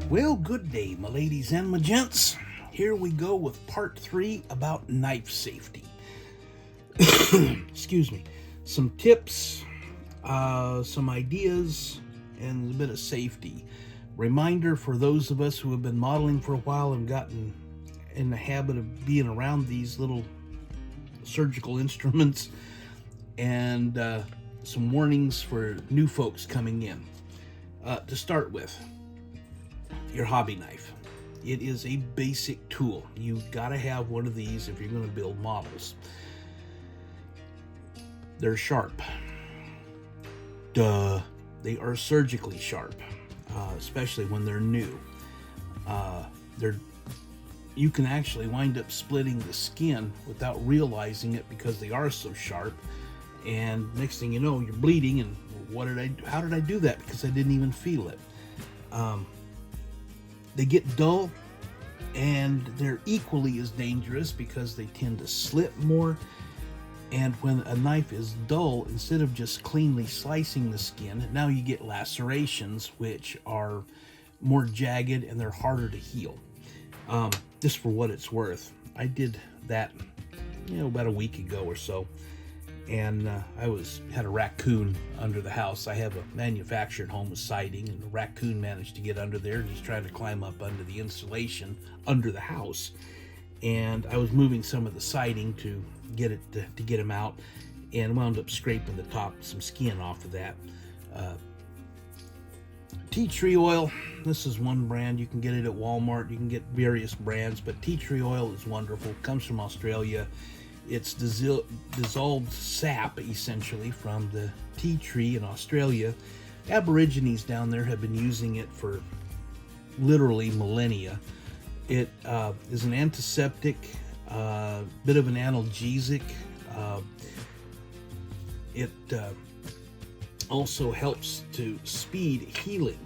Well, good day, my ladies and my gents. Here we go with part 3 about knife safety. Excuse me. Some tips, some ideas, and a bit of safety. Reminder for those of us who have been modeling for a while and gotten in the habit of being around these little surgical instruments, and some warnings for new folks coming in. To start with, your hobby knife. It is a basic tool. You've got to have one of these if you're going to build models. They're sharp. Duh. They are surgically sharp, especially when they're new. You can actually wind up splitting the skin without realizing it because they are so sharp. And next thing you know, you're bleeding. And how did I do that? Because I didn't even feel it. They get dull, and they're equally as dangerous because they tend to slip more. And when a knife is dull, instead of just cleanly slicing the skin, now you get lacerations, which are more jagged and they're harder to heal. Just for what it's worth, I did that, about a week ago or so, and I had a raccoon under the house. I have a manufactured home with siding, and the raccoon managed to get under there, and he's trying to climb up under the insulation under the house. And I was moving some of the siding to get him out, and wound up scraping some skin off of that. Tea tree oil. This is one brand. You can get it at Walmart. You can get various brands, but tea tree oil is wonderful. It comes from Australia. It's dissolved sap, essentially, from the tea tree in Australia. Aborigines down there have been using it for literally millennia. It is an antiseptic, bit of an analgesic. It also helps to speed healing.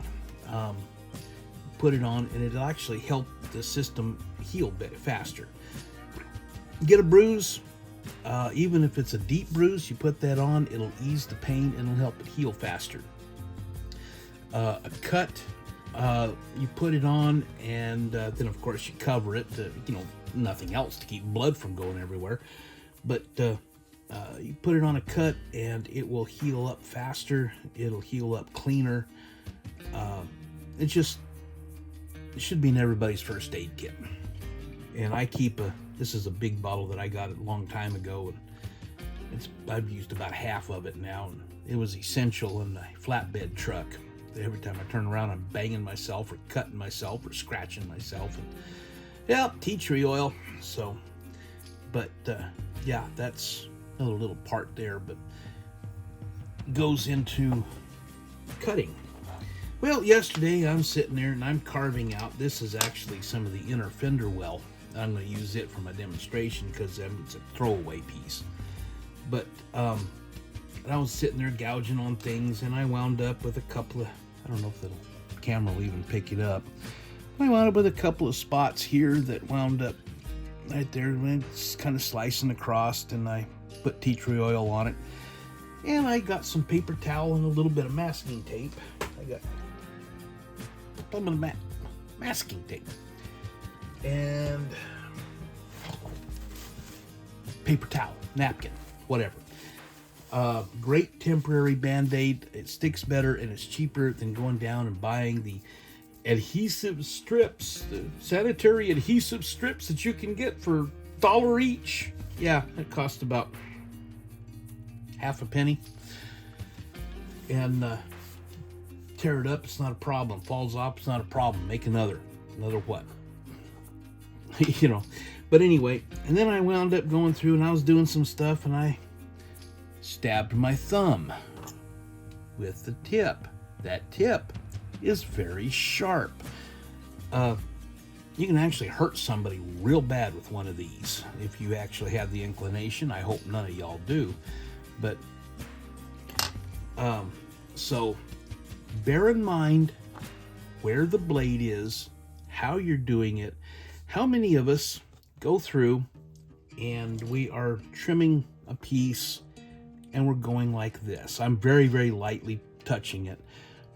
Put it on, and it'll actually help the system heal a bit faster. Get a bruise. Even if it's a deep bruise, you put that on, it'll ease the pain and it'll help it heal faster. A cut, you put it on, and then of course you cover it to, nothing else to keep blood from going everywhere. But you put it on a cut and it will heal up faster. It'll heal up cleaner. It should be in everybody's first aid kit. And I keep this is a big bottle that I got a long time ago, and I've used about half of it now. And it was essential in the flatbed truck. Every time I turn around, I'm banging myself or cutting myself or scratching myself. And tea tree oil. So, but that's another little part there, but goes into cutting. Well, yesterday I'm sitting there and I'm carving out. This is actually some of the inner fender well. I'm going to use it for my demonstration because it's a throwaway piece. But I was sitting there gouging on things, and I wound up with a couple of, I don't know if the camera will even pick it up. I wound up with a couple of spots here that wound up right there, and it's kind of slicing across, and I put tea tree oil on it. And I got some paper towel and a little bit of masking tape. I got a little bit of masking tape. And paper towel, napkin, whatever. Great temporary band-aid. It sticks better and it's cheaper than going down and buying the adhesive strips, the sanitary adhesive strips that you can get for $1 each. Yeah, it cost about half a penny. And tear it up, it's not a problem. Falls off, it's not a problem. Make another what? But anyway, and then I wound up going through and I was doing some stuff, and I stabbed my thumb with the tip. That tip is very sharp. You can actually hurt somebody real bad with one of these if you actually have the inclination. I hope none of y'all do. But so bear in mind where the blade is, how you're doing it. How many of us go through and we are trimming a piece and we're going like this? I'm very, very lightly touching it,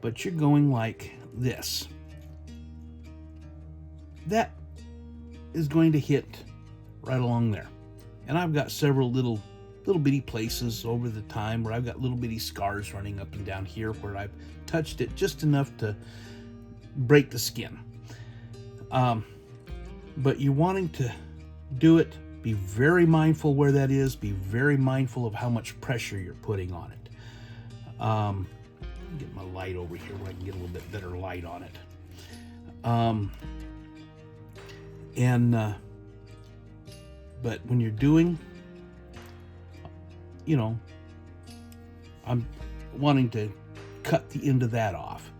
but you're going like this. that is going to hit right along there. And I've got several little bitty places over the time where I've got little bitty scars running up and down here where I've touched it just enough to break the skin. But you're wanting to do it, be very mindful where that is, be very mindful of how much pressure you're putting on it. Get my light over here where I can get a little bit better light on it. But when you're doing, I'm wanting to cut the end of that off.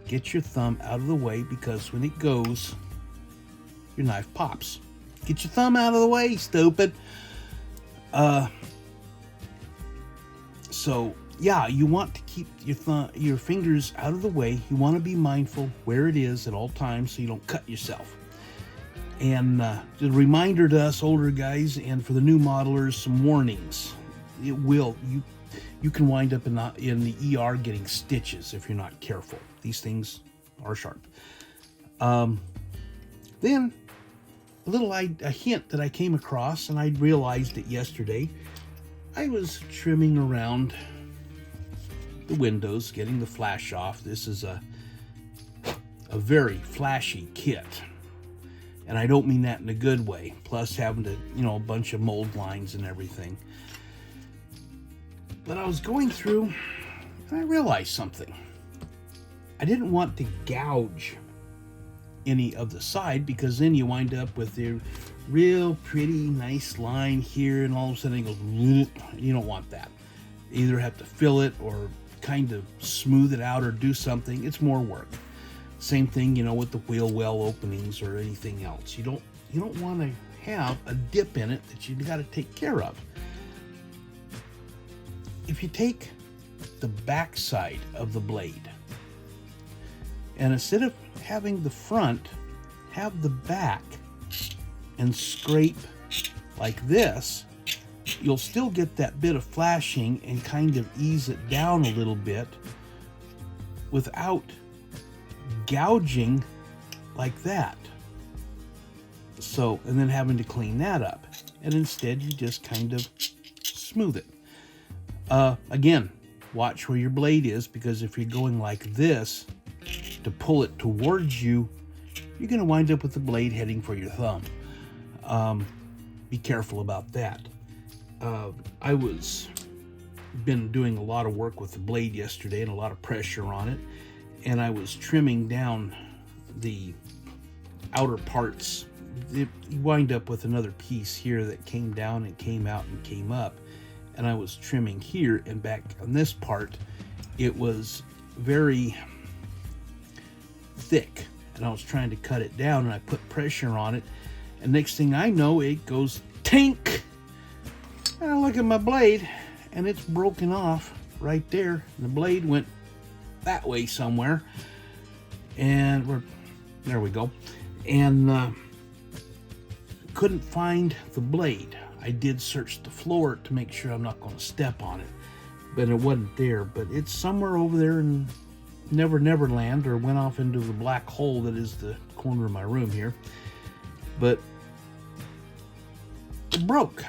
Get your thumb out of the way, because when it goes, your knife pops. Get your thumb out of the way, stupid. So yeah, you want to keep your fingers out of the way. You want to be mindful where it is at all times so you don't cut yourself. And a reminder to us older guys, and for the new modelers, some warnings. You can wind up in the ER getting stitches if you're not careful. These things are sharp. Then a hint that I came across, and I realized it yesterday. I was trimming around the windows, getting the flash off. This is a very flashy kit, and I don't mean that in a good way. Plus having to, a bunch of mold lines and everything. But I was going through, and I realized something. I didn't want to gouge any of the side, because then you wind up with a real pretty nice line here, and all of a sudden it goes, you don't want that. You either have to fill it or kind of smooth it out or do something. It's more work. Same thing, with the wheel well openings or anything else. You don't want to have a dip in it that you got to take care of. If you take the back side of the blade, and instead of having the front, have the back and scrape like this, you'll still get that bit of flashing and kind of ease it down a little bit without gouging like that. So, and then having to clean that up. And instead you just kind of smooth it. Again, watch where your blade is, because if you're going like this to pull it towards you, you're going to wind up with the blade heading for your thumb. Be careful about that. I been doing a lot of work with the blade yesterday and a lot of pressure on it, and I was trimming down the outer parts. You wind up with another piece here that came down and came out and came up, and I was trimming here, and back on this part it was very thick, and I was trying to cut it down, and I put pressure on it, and next thing I know, it goes tink, and I look at my blade and it's broken off right there. The blade went that way somewhere, and there we go, and couldn't find the blade. I did search the floor to make sure I'm not going to step on it, but it wasn't there. But it's somewhere over there in Neverland, or went off into the black hole that is the corner of my room here. But it broke.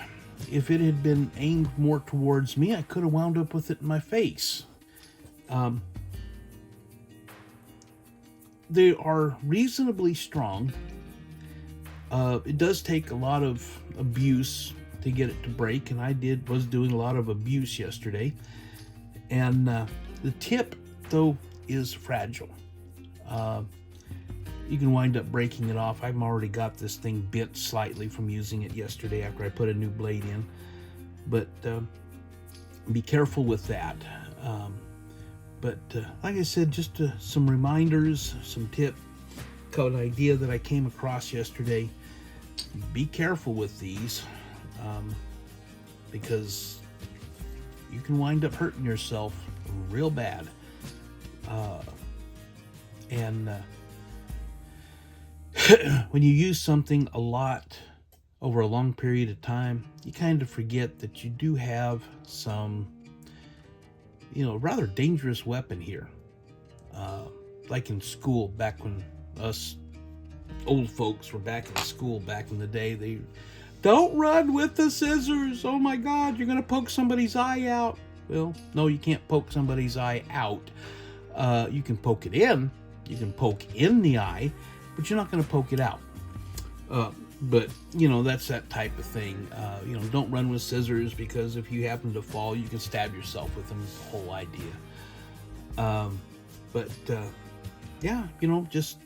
If it had been aimed more towards me, I could have wound up with it in my face. They are reasonably strong. It does take a lot of abuse to get it to break, and I was doing a lot of abuse yesterday. And the tip, though, is fragile. You can wind up breaking it off. I've already got this thing bent slightly from using it yesterday after I put a new blade in. But be careful with that. But like I said, just some reminders, some an idea that I came across yesterday. Be careful with these, because you can wind up hurting yourself real bad. When you use something a lot over a long period of time, you kind of forget that you do have some, rather dangerous weapon here. Like in school, back when us old folks were back in school back in the day, they don't run with the scissors. Oh my God, you're gonna poke somebody's eye out. Well, no, you can't poke somebody's eye out. You can poke it in. You can poke in the eye, but you're not gonna poke it out. But that's that type of thing. Don't run with scissors, because if you happen to fall, you can stab yourself with them. Is the whole idea. Yeah, just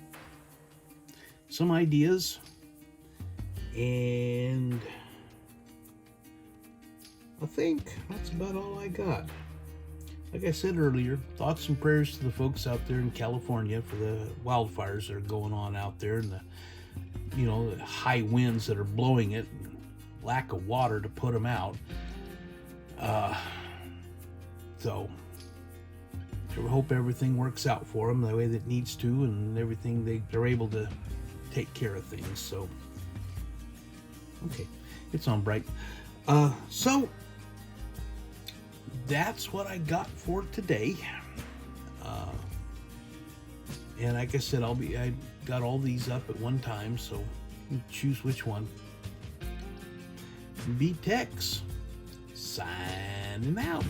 some ideas, and I think that's about all I got. Like I said earlier, thoughts and prayers to the folks out there in California for the wildfires that are going on out there, and the high winds that are blowing it, and lack of water to put them out. So I hope everything works out for them the way that it needs to, and everything they're able to take care of things. So okay, it's on bright. So that's what I got for today. And like I said, I got all these up at one time, so you choose which one. B Tex signing out.